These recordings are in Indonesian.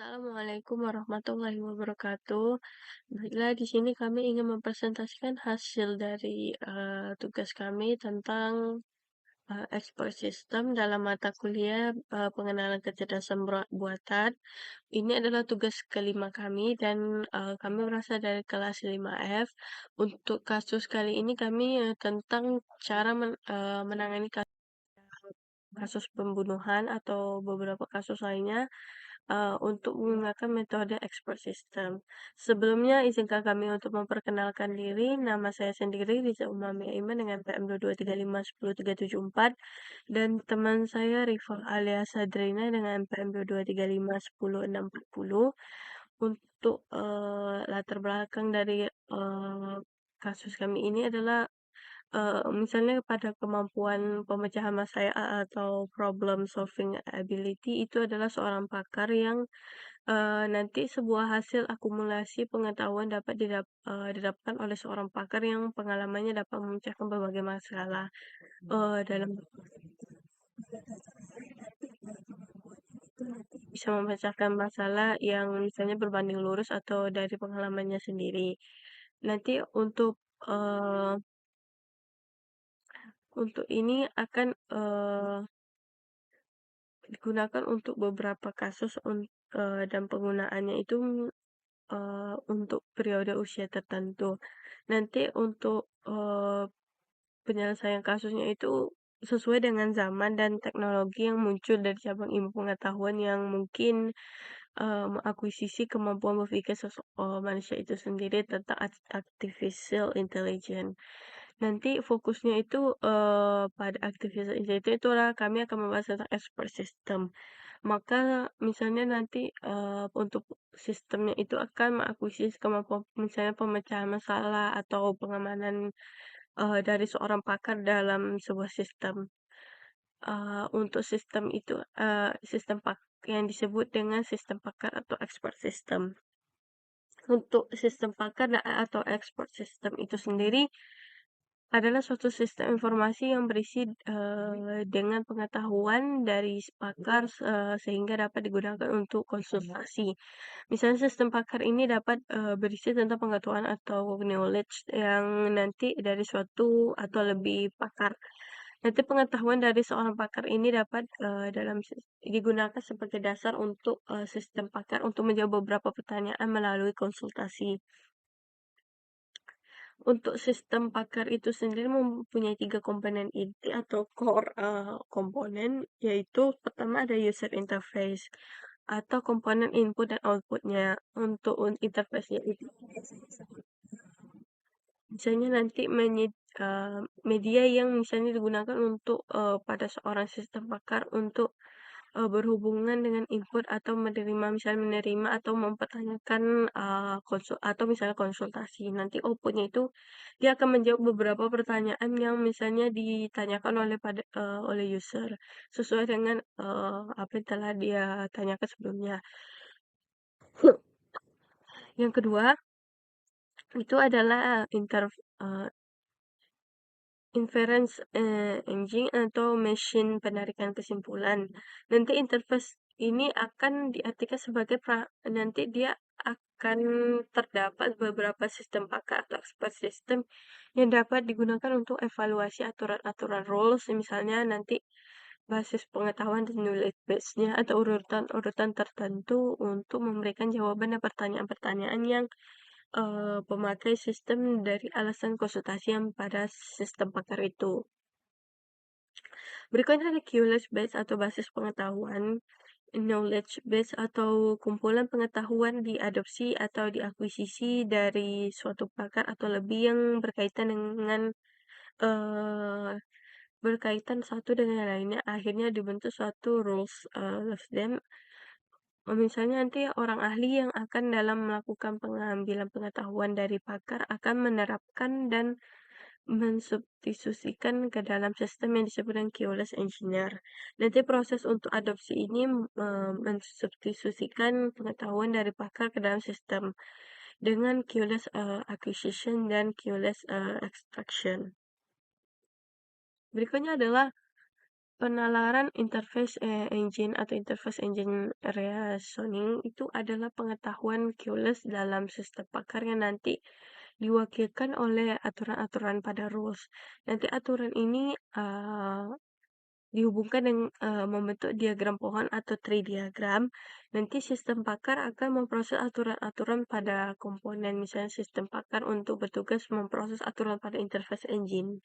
Assalamualaikum warahmatullahi wabarakatuh. Baiklah, di sini kami ingin mempresentasikan hasil dari tugas kami tentang ekspor sistem dalam mata kuliah pengenalan kecerdasan buatan. Ini adalah tugas kelima kami dan kami berasal dari kelas 5F. Untuk kasus kali ini kami tentang cara menangani kasus pembunuhan atau beberapa kasus lainnya untuk menggunakan metode expert system. Sebelumnya, izinkan kami untuk memperkenalkan diri. Nama saya sendiri Riza Umami Aiman dengan PM 223510374 dan teman saya Rifa Alia Sadrina dengan PM 223510640. Untuk latar belakang dari kasus kami ini adalah misalnya pada kemampuan pemecahan masalah atau problem solving ability itu adalah seorang pakar yang nanti sebuah hasil akumulasi pengetahuan dapat didapatkan oleh seorang pakar yang pengalamannya dapat memecahkan berbagai masalah dalam bisa memecahkan masalah yang misalnya berbanding lurus atau dari pengalamannya sendiri. Nanti eh, untuk ini akan digunakan untuk beberapa kasus dan penggunaannya itu untuk periode usia tertentu. Nanti untuk penyelesaian kasusnya itu sesuai dengan zaman dan teknologi yang muncul dari cabang ilmu pengetahuan yang mungkin mengakuisisi kemampuan berpikir manusia itu sendiri tentang artificial intelligence. Nanti fokusnya itu pada artificial intelligence itulah kami akan membahas tentang expert system. Maka misalnya nanti untuk sistemnya itu akan mengakuisisi kemampuan misalnya pemecahan masalah atau pengamanan dari seorang pakar dalam sebuah sistem. Untuk sistem itu yang disebut dengan sistem pakar atau expert system. Untuk sistem pakar atau expert system itu sendiri adalah suatu sistem informasi yang berisi dengan pengetahuan dari pakar sehingga dapat digunakan untuk konsultasi. Misalnya sistem pakar ini dapat berisi tentang pengetahuan atau knowledge yang nanti dari suatu atau lebih pakar. Nanti pengetahuan dari seorang pakar ini dapat digunakan sebagai dasar untuk sistem pakar untuk menjawab beberapa pertanyaan melalui konsultasi. Untuk sistem pakar itu sendiri mempunyai 3 komponen inti atau core komponen, yaitu pertama ada user interface atau komponen input dan outputnya. Untuk interface-nya itu misalnya nanti media yang misalnya digunakan untuk pada seorang sistem pakar untuk berhubungan dengan input atau misalnya menerima atau mempertanyakan atau misalnya konsultasi. Nanti outputnya itu dia akan menjawab beberapa pertanyaan yang misalnya ditanyakan oleh user sesuai dengan apa yang telah dia tanyakan sebelumnya. Yang kedua itu adalah uh, inference engine atau mesin penarikan kesimpulan. Nanti interface ini akan diartikan sebagai nanti dia akan terdapat beberapa sistem pakar atau expert system yang dapat digunakan untuk evaluasi aturan-aturan rules, misalnya nanti basis pengetahuan dan knowledge base-nya atau urutan-urutan tertentu untuk memberikan jawaban dan pertanyaan-pertanyaan yang pemakai sistem dari alasan konsultasi yang pada sistem pakar itu. Berikutnya ada knowledge base atau basis pengetahuan. Knowledge base atau kumpulan pengetahuan diadopsi atau diakuisisi dari suatu pakar atau lebih yang berkaitan dengan eh, berkaitan satu dengan lainnya, akhirnya dibentuk suatu rules of them. Misalnya nanti orang ahli yang akan dalam melakukan pengambilan pengetahuan dari pakar akan menerapkan dan mensubstitusikan ke dalam sistem yang disebut dengan keyless engineer. Nanti proses untuk adopsi ini mensubstitusikan pengetahuan dari pakar ke dalam sistem dengan keyless acquisition dan keyless extraction. Berikutnya adalah Penalaran interface, engine atau interface engine reasoning itu adalah pengetahuan QoS dalam sistem pakar yang nanti diwakilkan oleh aturan-aturan pada rules. Nanti aturan ini, dihubungkan dengan membentuk diagram pohon atau tree diagram. Nanti sistem pakar akan memproses aturan-aturan pada komponen, misalnya sistem pakar untuk bertugas memproses aturan pada interface engine.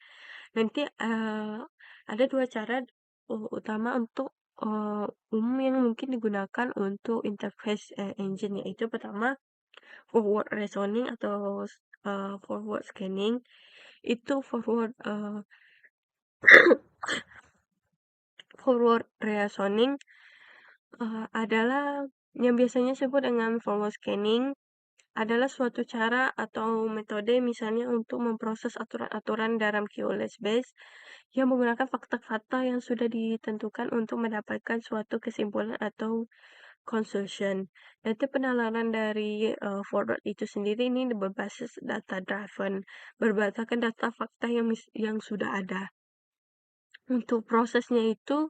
Nanti, ada 2 cara utama untuk, umum yang mungkin digunakan untuk interface, engine, yaitu pertama forward reasoning atau forward scanning. Itu forward reasoning, adalah yang biasanya disebut dengan forward scanning, adalah suatu cara atau metode misalnya untuk memproses aturan-aturan dalam QoS base yang menggunakan fakta-fakta yang sudah ditentukan untuk mendapatkan suatu kesimpulan atau conclusion. Nanti penalaran dari forward itu sendiri ini berbasis data driven, berdasarkan data fakta yang sudah ada. Untuk prosesnya itu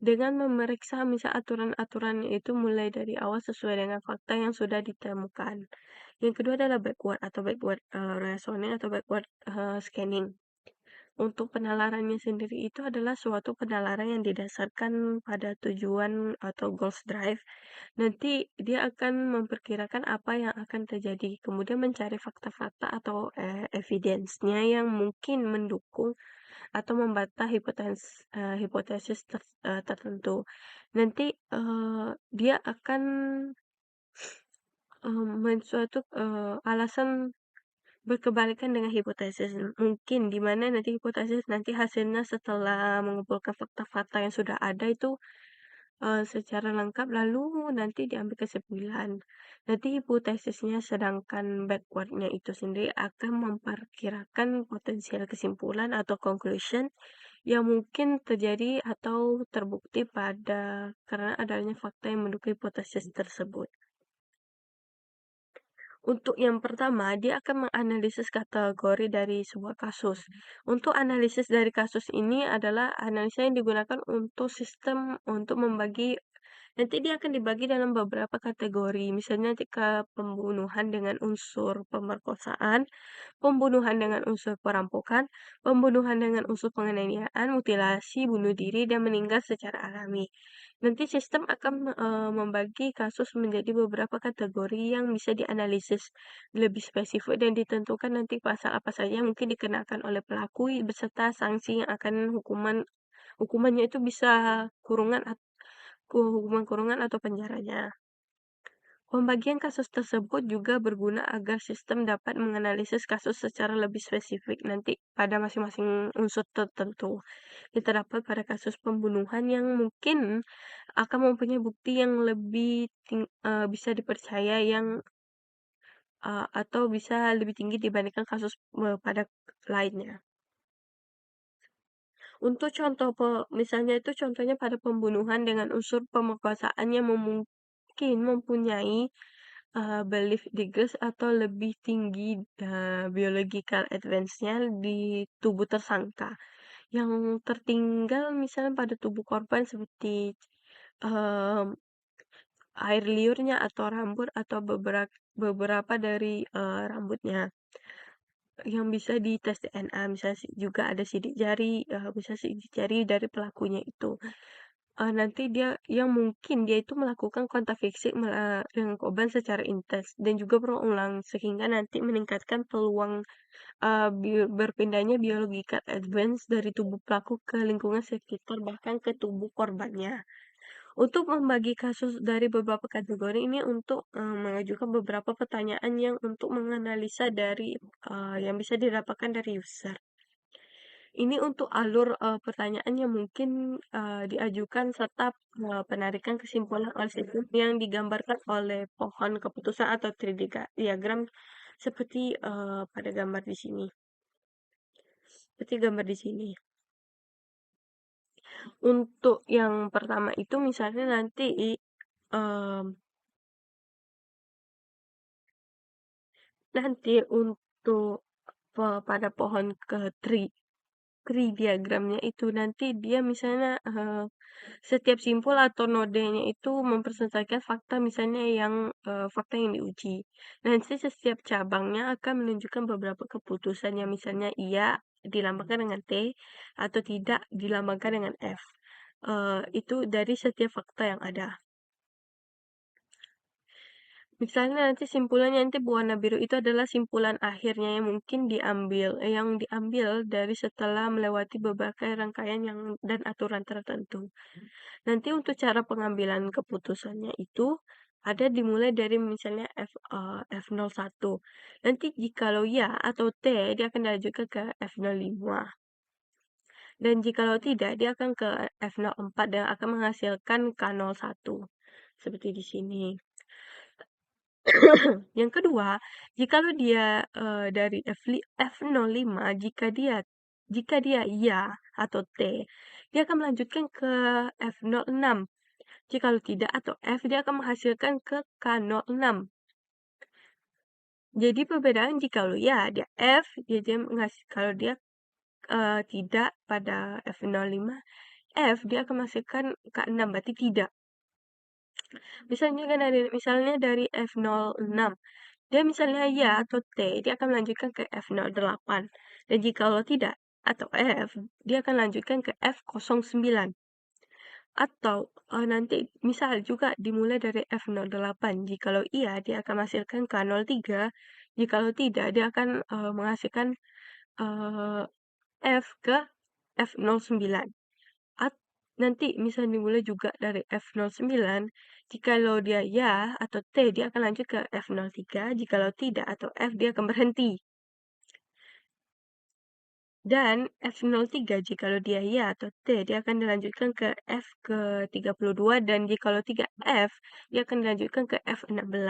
dengan memeriksa misal aturan-aturannya itu mulai dari awal sesuai dengan fakta yang sudah ditemukan. Yang kedua adalah backward reasoning atau backward scanning. Untuk penalarannya sendiri itu adalah suatu penalaran yang didasarkan pada tujuan atau goals drive. Nanti dia akan memperkirakan apa yang akan terjadi, kemudian mencari fakta-fakta atau evidence-nya yang mungkin mendukung atau membantah hipotesis tertentu. Nanti, dia akan, suatu, alasan berkebalikan dengan hipotesis. Mungkin di mana nanti hipotesis nanti hasilnya setelah mengumpulkan fakta-fakta yang sudah ada itu, secara lengkap lalu nanti diambil kesimpulan. Nanti hipotesisnya sedangkan backward-nya itu sendiri akan memperkirakan potensial kesimpulan atau conclusion yang mungkin terjadi atau terbukti karena adanya fakta yang mendukung hipotesis tersebut. Untuk yang pertama, dia akan menganalisis kategori dari sebuah kasus. Untuk analisis dari kasus ini adalah analisa yang digunakan untuk sistem untuk membagi. Nanti dia akan dibagi dalam beberapa kategori. Misalnya jika pembunuhan dengan unsur pemerkosaan, pembunuhan dengan unsur perampokan, pembunuhan dengan unsur penganiayaan, mutilasi, bunuh diri, dan meninggal secara alami. Nanti sistem akan membagi kasus menjadi beberapa kategori yang bisa dianalisis lebih spesifik dan ditentukan nanti pasal apa saja yang mungkin dikenakan oleh pelaku beserta sanksi yang akan hukumannya itu bisa hukuman kurungan atau penjaranya. Pembagian kasus tersebut juga berguna agar sistem dapat menganalisis kasus secara lebih spesifik nanti pada masing-masing unsur tertentu. Yang terdapat pada kasus pembunuhan yang mungkin akan mempunyai bukti yang bisa dipercaya atau bisa lebih tinggi dibandingkan kasus pada lainnya. Untuk contoh misalnya itu contohnya pada pembunuhan dengan unsur pemerkosaan yang mungkin mempunyai belief degrees atau lebih tinggi biological advance-nya di tubuh tersangka. Yang tertinggal misalnya pada tubuh korban seperti eee, air liurnya atau rambut atau beberapa dari rambutnya yang bisa dites DNA, misalnya juga ada sidik jari, bisa sidik jari dari pelakunya itu. Nanti dia yang mungkin dia itu melakukan kontak fisik dengan korban secara intens dan juga berulang sehingga nanti meningkatkan peluang, berpindahnya biological advance dari tubuh pelaku ke lingkungan sekitar bahkan ke tubuh korbannya. Untuk membagi kasus dari beberapa kategori ini untuk, mengajukan beberapa pertanyaan yang untuk menganalisa dari, yang bisa didapatkan dari user. Ini untuk alur, pertanyaan yang mungkin, diajukan serta, penarikan kesimpulan oleh sistem yang digambarkan oleh pohon keputusan atau diagram seperti, pada gambar di sini. Seperti gambar di sini. Untuk yang pertama itu misalnya nanti untuk pada pohon ke tree. Tree diagramnya itu. Nanti dia misalnya, setiap simpul atau nodenya itu mempresentasikan fakta misalnya yang, fakta yang diuji. Nanti setiap cabangnya akan menunjukkan beberapa keputusan yang misalnya iya dilambangkan dengan T atau tidak dilambangkan dengan F. Itu dari setiap fakta yang ada. Misalnya nanti simpulannya nanti berwarna biru itu adalah simpulan akhirnya yang diambil dari setelah melewati beberapa rangkaian yang dan aturan tertentu. Nanti untuk cara pengambilan keputusannya itu ada dimulai dari misalnya F01. Nanti jikalau ya atau T dia akan dilanjutkan ke F05. Dan jikalau tidak dia akan ke F04 dan akan menghasilkan K01. Seperti di sini. Yang kedua, jikalau dia, dari F05 jika dia iya atau T, dia akan melanjutkan ke F06. Jikalau tidak atau F, dia akan menghasilkan ke K06. Jadi perbedaan jikalau ya dia F, kalau dia, tidak pada F05, dia akan menghasilkan K6, berarti tidak. Misalnya dari F06. Dia misalnya ya atau T, dia akan melanjutkan ke F08. Dan jikalau tidak atau F, dia akan lanjutkan ke F09. Atau nanti misal juga dimulai dari F08. Jikalau iya, dia akan menghasilkan K03. Jikalau tidak, dia akan menghasilkan eh, F ke F09. Nanti misal dimulai juga dari F09, jikalau dia ya atau T, dia akan lanjut ke F03, jikalau tidak atau F, dia akan berhenti. Dan F03, jikalau dia ya atau T, dia akan dilanjutkan ke F ke-32, dan jikalau tidak F, dia akan dilanjutkan ke F16.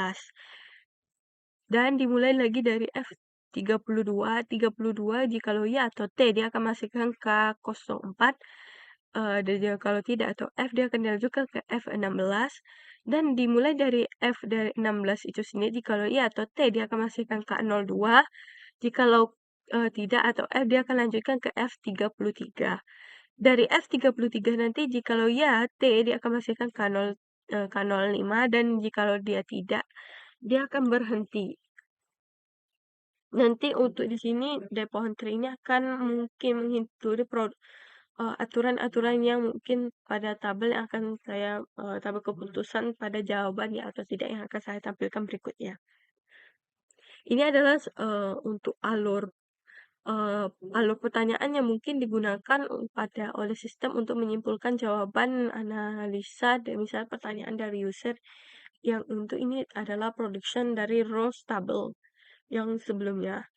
Dan dimulai lagi dari F32, 32 jikalau ya atau T, dia akan masukkan K04. Dan kalau tidak atau F, dia akan dilanjutkan ke F16. Dan dimulai dari F dari 16 itu sendiri, jikalau iya atau T, dia akan masukkan K02. Jikalau tidak atau F, dia akan lanjutkan ke F33. Dari F33 nanti jikalau ya T, dia akan masukkan K05, dan jikalau dia tidak, dia akan berhenti. Nanti untuk di sini dari pohon tri ini akan mungkin mengikuti aturan-aturan yang mungkin pada tabel yang akan saya tabel keputusan pada jawaban ya atau tidak yang akan saya tampilkan berikutnya. Ini adalah untuk alur pertanyaan yang mungkin digunakan oleh sistem untuk menyimpulkan jawaban analisa dan misalnya pertanyaan dari user yang untuk ini adalah production dari rows table yang sebelumnya.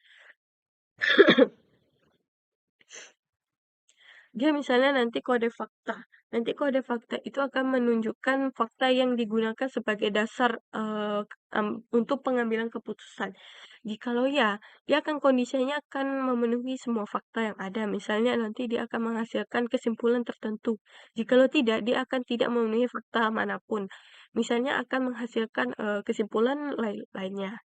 Dia misalnya nanti kode fakta. Nanti kode fakta itu akan menunjukkan fakta yang digunakan sebagai dasar untuk pengambilan keputusan. Jikalau ya, dia akan kondisinya akan memenuhi semua fakta yang ada. Misalnya nanti dia akan menghasilkan kesimpulan tertentu. Jikalau tidak, dia akan tidak memenuhi fakta manapun. Misalnya akan menghasilkan kesimpulan lainnya.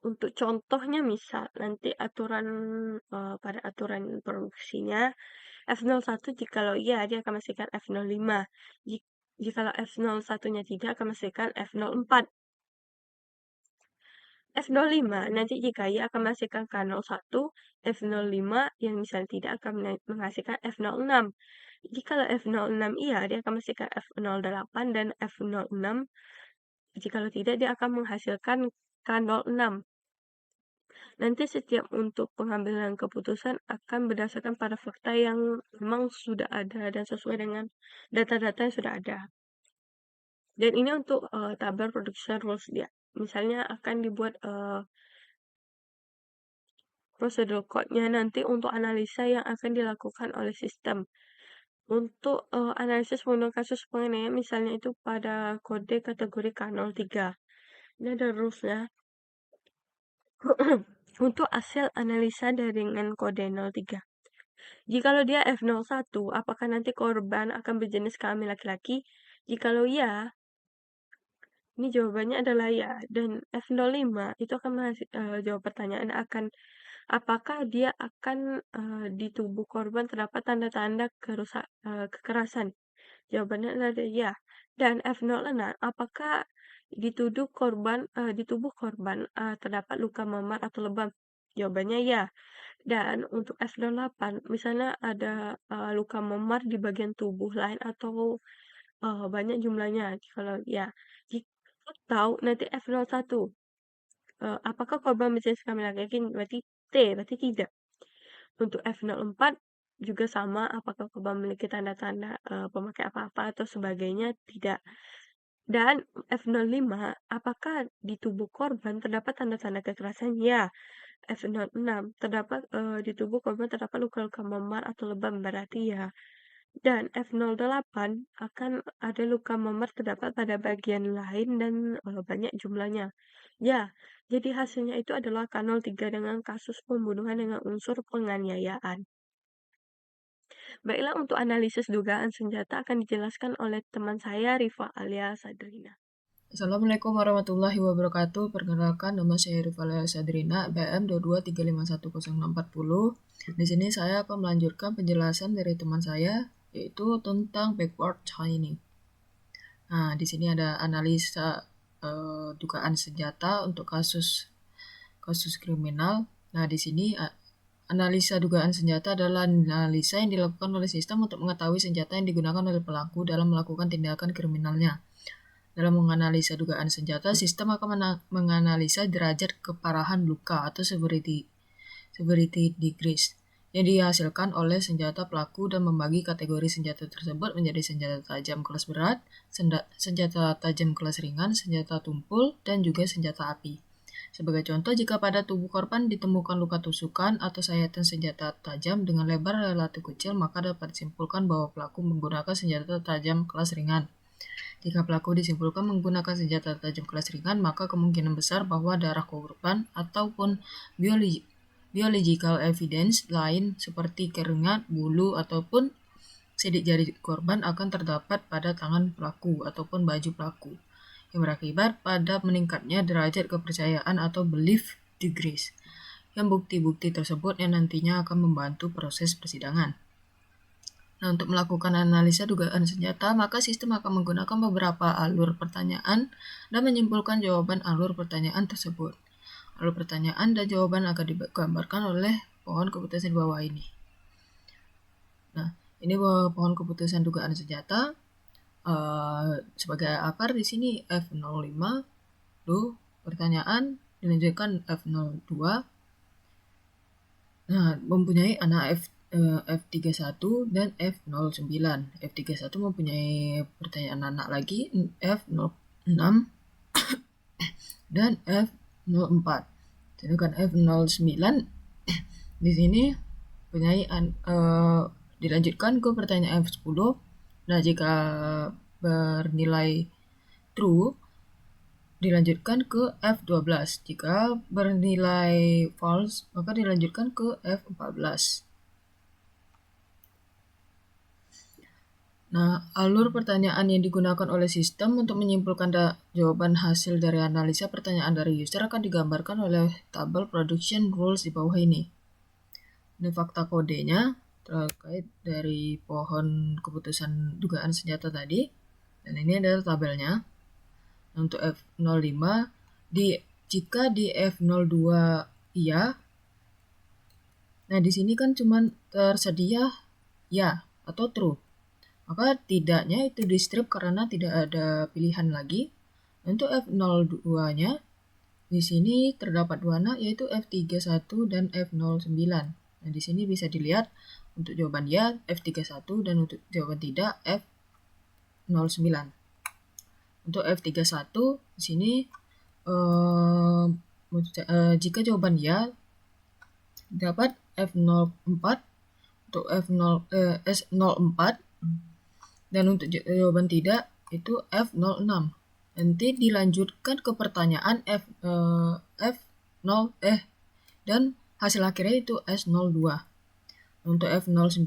Untuk contohnya misal nanti pada aturan produksinya F01 jikalau iya dia akan menghasilkan F05. Jikalau F01-nya tidak akan menghasilkan F04. F05 nanti jika iya akan menghasilkan K01, F05 yang misalnya tidak akan menghasilkan F06. Jikalau F06 iya dia akan menghasilkan F08, dan F06 jikalau tidak dia akan menghasilkan K06. Nanti setiap untuk pengambilan keputusan akan berdasarkan pada fakta yang memang sudah ada dan sesuai dengan data-data yang sudah ada. Dan ini untuk tabel production rules dia. Misalnya akan dibuat prosedur code-nya nanti untuk analisa yang akan dilakukan oleh sistem. Untuk analisis menggunakan kasus penganiayaan misalnya itu pada kode kategori K03. Ini ada rules-nya. Untuk hasil analisa dengan kode 03. Jikalau dia F01, apakah nanti korban akan berjenis kelamin laki-laki? Jikalau ya, ini jawabannya adalah ya. Dan F05 itu akan jawab pertanyaan akan apakah dia akan, di tubuh korban terdapat tanda-tanda kekerasan? Jawabannya adalah ya. Dan F06, apakah di tubuh korban, terdapat luka memar atau lebam? Jawabannya ya. Dan untuk F08, misalnya ada, luka memar di bagian tubuh lain atau, banyak jumlahnya. Kalau ya, atau nanti F01, apakah korban berjenis kelamin laki-laki? Berarti T, berarti tidak. Untuk F04 juga sama, apakah korban memiliki tanda-tanda, pemakai apa-apa atau sebagainya? Tidak. Dan F05, apakah di tubuh korban terdapat tanda-tanda kekerasan? Ya. F06, di tubuh korban terdapat luka-luka memar atau lebam, berarti ya. Dan F08, akan ada luka memar terdapat pada bagian lain dan, banyak jumlahnya. Ya, jadi hasilnya itu adalah K03 dengan kasus pembunuhan dengan unsur penganiayaan. Baiklah, untuk analisis dugaan senjata akan dijelaskan oleh teman saya, Rifa Alia Sadrina. Assalamualaikum warahmatullahi wabarakatuh. Perkenalkan, nama saya Rifalia Sadrina, BM 223510640. Di sini saya akan melanjutkan penjelasan dari teman saya, yaitu tentang backward chaining. Nah, di sini ada analisa dugaan senjata untuk kasus kriminal. Nah, di sini analisa dugaan senjata adalah analisa yang dilakukan oleh sistem untuk mengetahui senjata yang digunakan oleh pelaku dalam melakukan tindakan kriminalnya. Dalam menganalisa dugaan senjata, sistem akan menganalisa derajat keparahan luka atau severity degrees yang dihasilkan oleh senjata pelaku dan membagi kategori senjata tersebut menjadi senjata tajam kelas berat, senjata tajam kelas ringan, senjata tumpul, dan juga senjata api. Sebagai contoh, jika pada tubuh korban ditemukan luka tusukan atau sayatan senjata tajam dengan lebar relatif kecil, maka dapat disimpulkan bahwa pelaku menggunakan senjata tajam kelas ringan. Jika pelaku disimpulkan menggunakan senjata tajam kelas ringan, maka kemungkinan besar bahwa darah korban ataupun biological evidence lain seperti keringat, bulu, ataupun sidik jari korban akan terdapat pada tangan pelaku ataupun baju pelaku, yang berakibat pada meningkatnya derajat kepercayaan atau belief degrees, yang bukti-bukti tersebut yang nantinya akan membantu proses persidangan. Nah, untuk melakukan analisa dugaan senjata, maka sistem akan menggunakan beberapa alur pertanyaan dan menyimpulkan jawaban alur pertanyaan tersebut. Alur pertanyaan dan jawaban akan digambarkan oleh pohon keputusan di bawah ini. Nah, ini pohon keputusan dugaan senjata. Sebagai akar di sini F05, pertanyaan dilanjutkan F02. Nah, mempunyai anak F31 dan F09. F31 mempunyai pertanyaan anak lagi F06 dan F04. Sedangkan F09 di sini mempunyai dilanjutkan ke pertanyaan F10. Nah, jika bernilai true dilanjutkan ke F12. Jika bernilai false, maka dilanjutkan ke F14. Nah, alur pertanyaan yang digunakan oleh sistem untuk menyimpulkan jawaban hasil dari analisa pertanyaan dari user akan digambarkan oleh tabel production rules di bawah ini. Ini fakta kodenya terkait dari pohon keputusan dugaan senjata tadi. Dan ini adalah tabelnya. Untuk F05, jika di F02 iya, nah di sini kan cuma tersedia ya atau true. Maka tidaknya itu di strip karena tidak ada pilihan lagi. Untuk F02-nya, di sini terdapat dua anak yaitu F31 dan F09. Nah, di sini bisa dilihat untuk jawaban ya F31 dan untuk jawaban tidak F09. Untuk F31 di sini jika jawaban ya dapat F04 untuk S04 dan untuk jawaban tidak itu F06. Nanti dilanjutkan ke pertanyaan F0 dan hasil akhirnya itu S02. Untuk F09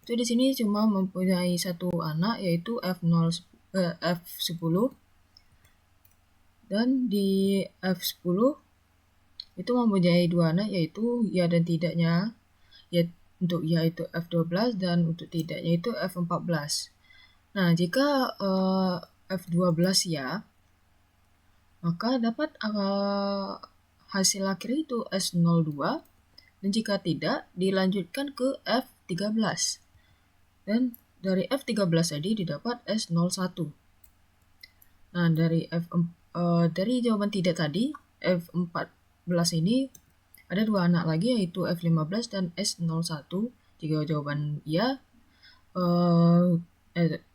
itu di sini cuma mempunyai satu anak yaitu F10 dan di F10 itu mempunyai dua anak, yaitu ya dan tidaknya. Ya, untuk ya itu F12 dan untuk tidaknya itu F14. Nah, jika F12 ya, maka dapat hasil akhir itu S02, dan jika tidak dilanjutkan ke F13. Dan dari F13 tadi didapat S01. Nah, dari jawaban tidak tadi, F14 ini ada dua anak lagi, yaitu F15 dan S01. Jika jawaban ya,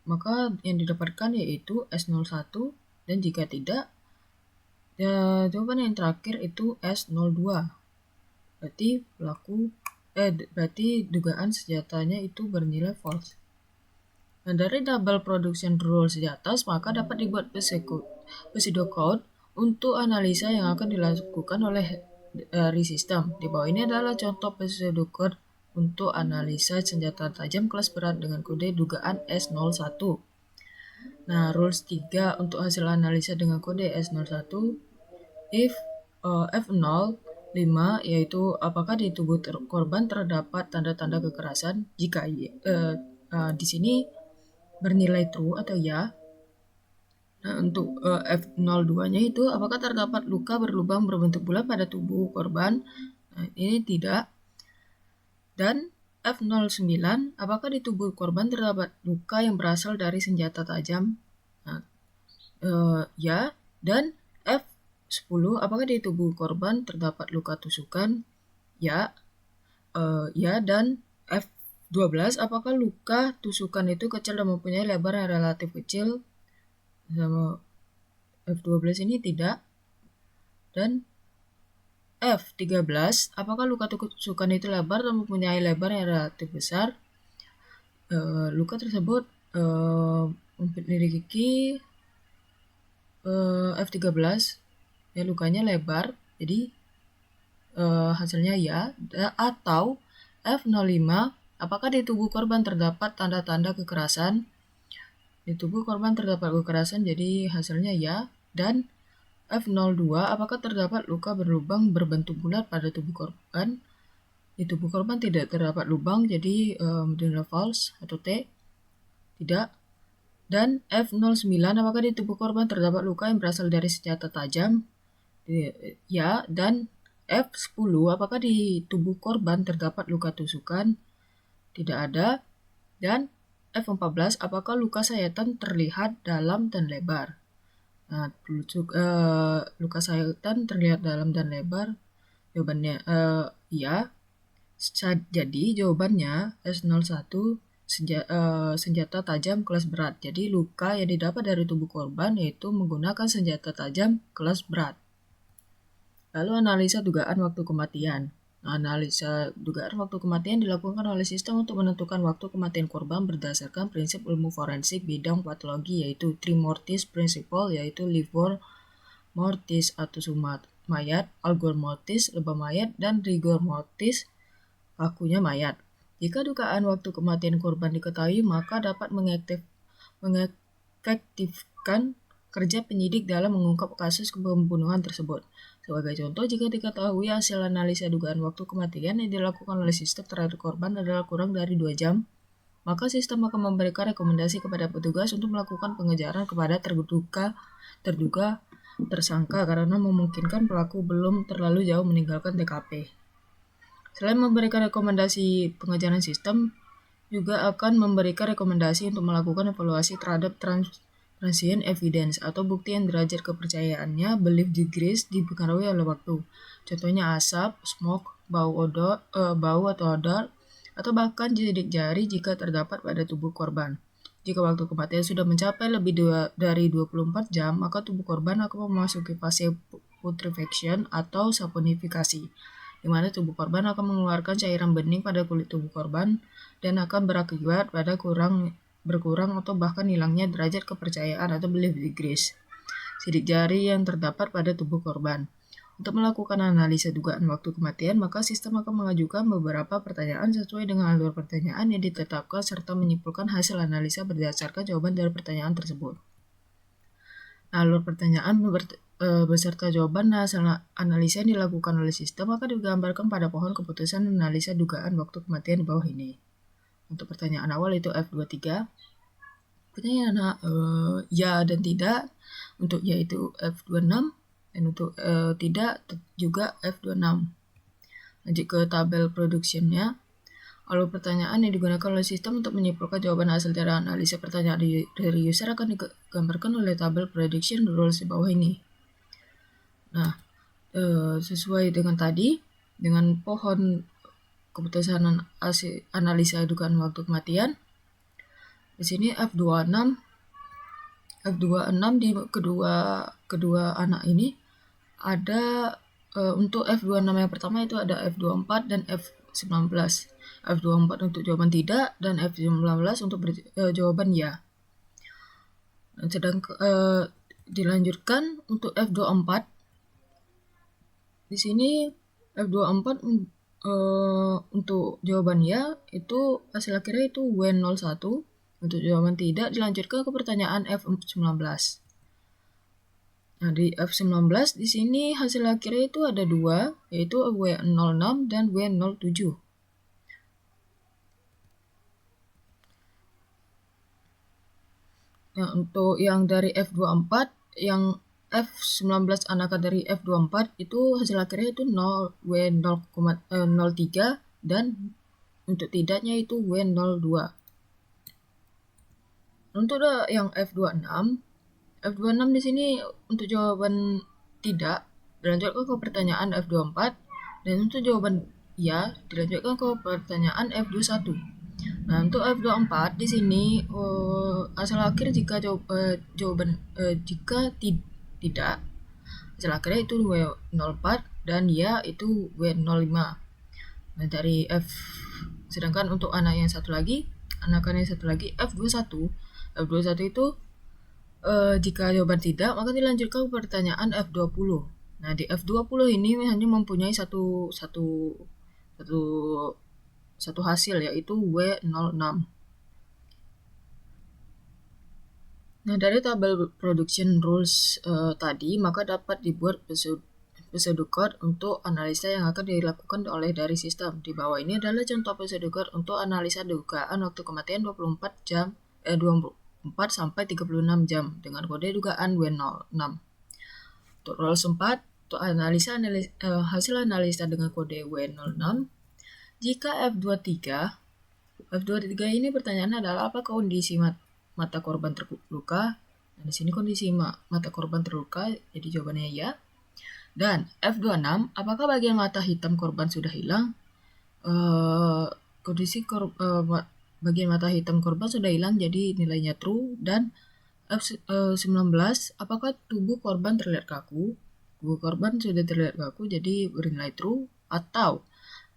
maka yang didapatkan yaitu S01, dan jika tidak, jawaban yang terakhir itu S02. Berarti dugaan senjatanya itu bernilai false. Nah, dari double production rules di atas, maka dapat dibuat pseudocode untuk analisa yang akan dilakukan oleh dari sistem. Di bawah ini adalah contoh pseudocode untuk analisa senjata tajam kelas berat dengan kode dugaan S01. Nah, rules 3 untuk hasil analisa dengan kode S01, if F0 5, yaitu apakah di tubuh korban terdapat tanda-tanda kekerasan. Jika di sini bernilai true atau ya. Nah, untuk F02-nya itu apakah terdapat luka berlubang berbentuk bulat pada tubuh korban. Nah, ini tidak. Dan F09, apakah di tubuh korban terdapat luka yang berasal dari senjata tajam. Nah, ya. Dan F10, apakah di tubuh korban terdapat luka tusukan. Ya. Ya. Dan F12, apakah luka tusukan itu kecil dan mempunyai lebar yang relatif kecil. Sama F12 ini tidak. Dan F13, apakah luka tusukan itu lebar dan mempunyai lebar yang relatif besar. Luka tersebut memiliki F13 ya, lukanya lebar, jadi hasilnya ya. Atau F05, apakah di tubuh korban terdapat tanda-tanda kekerasan. Di tubuh korban terdapat kekerasan, jadi hasilnya ya. Dan F02, apakah terdapat luka berlubang berbentuk bulat pada tubuh korban. Di tubuh korban tidak terdapat lubang, jadi bernilai false atau T. Tidak. Dan F09, apakah di tubuh korban terdapat luka yang berasal dari senjata tajam. Ya. Dan F10, apakah di tubuh korban terdapat luka tusukan. Tidak ada. Dan F14, apakah luka sayatan terlihat dalam dan lebar. Nah, luka sayatan terlihat dalam dan lebar, jawabannya ya. Jadi jawabannya S01, senjata tajam kelas berat. Jadi luka yang didapat dari tubuh korban yaitu menggunakan senjata tajam kelas berat. Lalu analisa dugaan waktu kematian. Analisa dugaan waktu kematian dilakukan oleh sistem untuk menentukan waktu kematian korban berdasarkan prinsip ilmu forensik bidang patologi, yaitu Three Mortis Principle, yaitu livor mortis atau sumat mayat, algor mortis lebam mayat, dan rigor mortis pakunya mayat. Jika dugaan waktu kematian korban diketahui, maka dapat mengefektifkan kerja penyidik dalam mengungkap kasus pembunuhan tersebut. Sebagai contoh, jika diketahui hasil analisa dugaan waktu kematian yang dilakukan oleh sistem terhadap korban adalah kurang dari 2 jam, maka sistem akan memberikan rekomendasi kepada petugas untuk melakukan pengejaran kepada terduga tersangka karena memungkinkan pelaku belum terlalu jauh meninggalkan TKP. Selain memberikan rekomendasi pengejaran, sistem juga akan memberikan rekomendasi untuk melakukan evaluasi terhadap transient evidence atau bukti yang derajat kepercayaannya belief degrees dipengaruhi oleh waktu. Contohnya asap, smoke, bau atau odor, atau bahkan sidik jari jika terdapat pada tubuh korban. Jika waktu kematian sudah mencapai lebih dari 24 jam, maka tubuh korban akan memasuki fase putrefaction atau saponifikasi, di mana tubuh korban akan mengeluarkan cairan bening pada kulit tubuh korban dan akan berakibat pada berkurang atau bahkan hilangnya derajat kepercayaan atau belief degrees sidik jari yang terdapat pada tubuh korban. Untuk melakukan analisa dugaan waktu kematian, maka sistem akan mengajukan beberapa pertanyaan sesuai dengan alur pertanyaan yang ditetapkan serta menyimpulkan hasil analisa berdasarkan jawaban dari pertanyaan tersebut. Alur pertanyaan beserta jawaban hasil analisa yang dilakukan oleh sistem akan digambarkan pada pohon keputusan analisa dugaan waktu kematian di bawah ini. Untuk pertanyaan awal itu F23. Pertanyaan ya dan tidak. Untuk ya itu F26 dan untuk tidak juga F26. Lanjut ke tabel productionnya. Lalu pertanyaan yang digunakan oleh sistem untuk menyimpulkan jawaban hasil dari analisa pertanyaan dari user akan digambarkan oleh tabel prediction rules di bawah ini. Nah, sesuai dengan tadi, dengan pohon keputusan analisa dugaan waktu kematian, di sini F26 di kedua anak ini ada untuk F26 yang pertama itu ada F24 dan F19. F24 untuk jawaban tidak dan F19 untuk jawaban ya. Dan sedangkan dilanjutkan untuk F24 di sini F24 untuk jawaban ya itu hasil akhirnya itu W01. Untuk jawaban tidak dilanjutkan ke pertanyaan F19. Nah, di F19 di sini hasil akhirnya itu ada dua, yaitu W06 dan W07. Nah, untuk yang dari F24, yang F19 anakan dari F24 itu hasil akhirnya itu 0, W0,03 dan untuk tidaknya itu W02. Untuk yang F26 di sini untuk jawaban tidak dilanjutkan ke pertanyaan F24 dan untuk jawaban ya dilanjutkan ke pertanyaan F21. Nah, untuk F24 di sini hasil akhir jika jawaban jika tidak hasil akhirnya itu W04 dan ya itu W05. Nah, dari sedangkan untuk anakan yang satu lagi F21 itu jika jawaban tidak maka dilanjutkan ke pertanyaan F20. Nah, di F20 ini hanya mempunyai satu hasil yaitu W06. Nah, dari tabel production rules tadi maka dapat dibuat pseudocode untuk analisa yang akan dilakukan oleh dari sistem. Di bawah ini adalah contoh pseudocode untuk analisa dugaan waktu kematian 24 sampai 36 jam dengan kode dugaan W06. Untuk rules 4, untuk hasil analisa dengan kode W06, jika F23 ini pertanyaannya adalah apa kondisi mata korban terluka. Nah, di sini kondisi mata korban terluka, jadi jawabannya ya. Dan F26, apakah bagian mata hitam korban sudah hilang? Kondisi bagian mata hitam korban sudah hilang, jadi nilainya true. Dan F19, apakah tubuh korban terlihat kaku? Tubuh korban sudah terlihat kaku, jadi bernilai true. Atau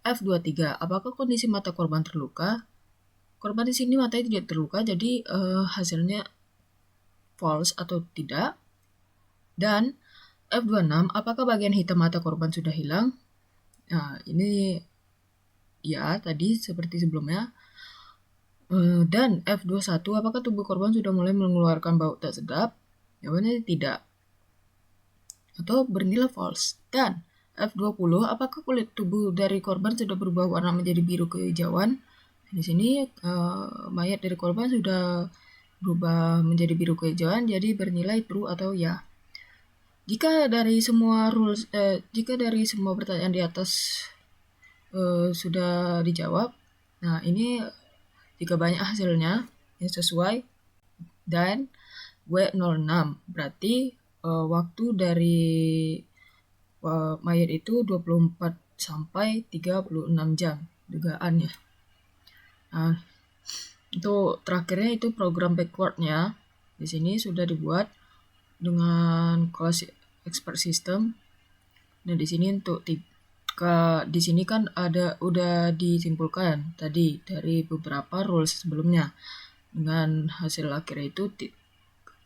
F23, apakah kondisi mata korban terluka? Korban di sini matanya tidak terluka, jadi hasilnya false atau tidak. Dan F26, apakah bagian hitam mata korban sudah hilang? Nah, ini ya tadi seperti sebelumnya. Dan F21, apakah tubuh korban sudah mulai mengeluarkan bau tak sedap? Jawabannya tidak. Atau bernilai false. Dan F20, apakah kulit tubuh dari korban sudah berubah warna menjadi biru kehijauan? Di sini mayat dari korban sudah berubah menjadi biru kehijauan, jadi bernilai true atau ya. Jika dari semua pertanyaan di atas sudah dijawab, nah ini jika banyak hasilnya yang sesuai dan W06 berarti waktu dari mayat itu 24 sampai 36 jam dugaannya. Nah, untuk terakhirnya itu program backwardnya di sini sudah dibuat dengan kelas expert system. Nah, di sini untuk di sini kan udah disimpulkan tadi dari beberapa rules sebelumnya dengan hasil akhirnya itu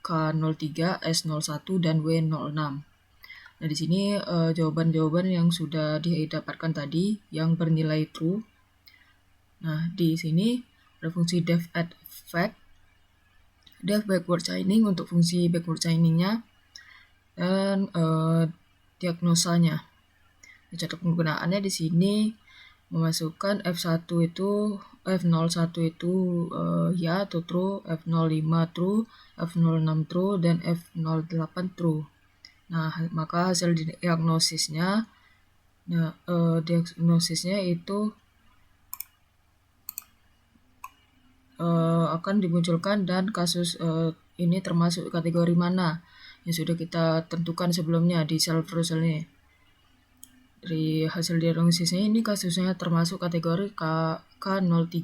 K03, S01 dan W06. Nah, di sini jawaban-jawaban yang sudah didapatkan tadi yang bernilai true. Nah, di sini ada fungsi def add fact, def backward chaining. Untuk fungsi backward chainingnya dan diagnosanya. Contoh penggunaannya di sini memasukkan F1 itu F01 itu ya atau true, F05 true, F06 true, dan F08 true. Nah, maka hasil diagnosisnya itu akan dimunculkan dan kasus ini termasuk kategori mana yang sudah kita tentukan sebelumnya di self result ini. Dari hasil diagnosisnya ini kasusnya termasuk kategori K03.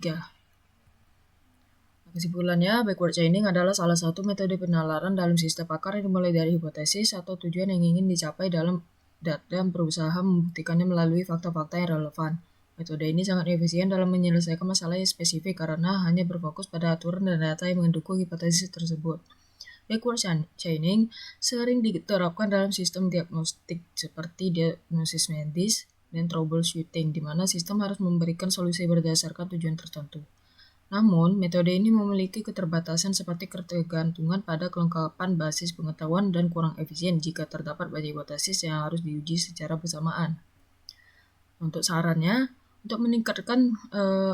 Kesimpulannya, backward chaining adalah salah satu metode penalaran dalam sistem pakar yang dimulai dari hipotesis atau tujuan yang ingin dicapai dan berusaha membuktikannya melalui fakta-fakta yang relevan. Metode ini sangat efisien dalam menyelesaikan masalah yang spesifik karena hanya berfokus pada aturan dan data yang mendukung hipotesis tersebut. Backward chaining sering diterapkan dalam sistem diagnostik seperti diagnosis medis dan troubleshooting, di mana sistem harus memberikan solusi berdasarkan tujuan tertentu. Namun, metode ini memiliki keterbatasan seperti ketergantungan pada kelengkapan basis pengetahuan dan kurang efisien jika terdapat banyak hipotesis yang harus diuji secara bersamaan. Untuk sarannya, untuk meningkatkan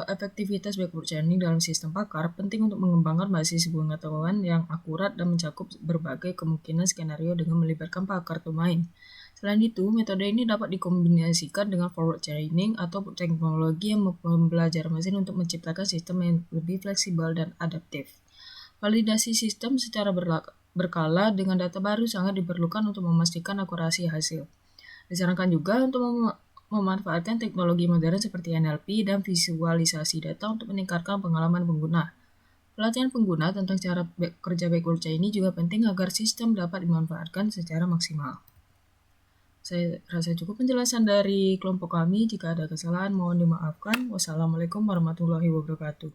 efektivitas backward chaining dalam sistem pakar, penting untuk mengembangkan basis pengetahuan yang akurat dan mencakup berbagai kemungkinan skenario dengan melibatkan pakar domain. Selain itu, metode ini dapat dikombinasikan dengan forward chaining atau teknologi yang membelajar mesin untuk menciptakan sistem yang lebih fleksibel dan adaptif. Validasi sistem secara berkala dengan data baru sangat diperlukan untuk memastikan akurasi hasil. Disarankan juga untuk memanfaatkan teknologi modern seperti NLP dan visualisasi data untuk meningkatkan pengalaman pengguna. Pelatihan pengguna tentang cara kerja backward chaining juga penting agar sistem dapat dimanfaatkan secara maksimal. Saya rasa cukup penjelasan dari kelompok kami. Jika ada kesalahan mohon dimaafkan. Wassalamualaikum warahmatullahi wabarakatuh.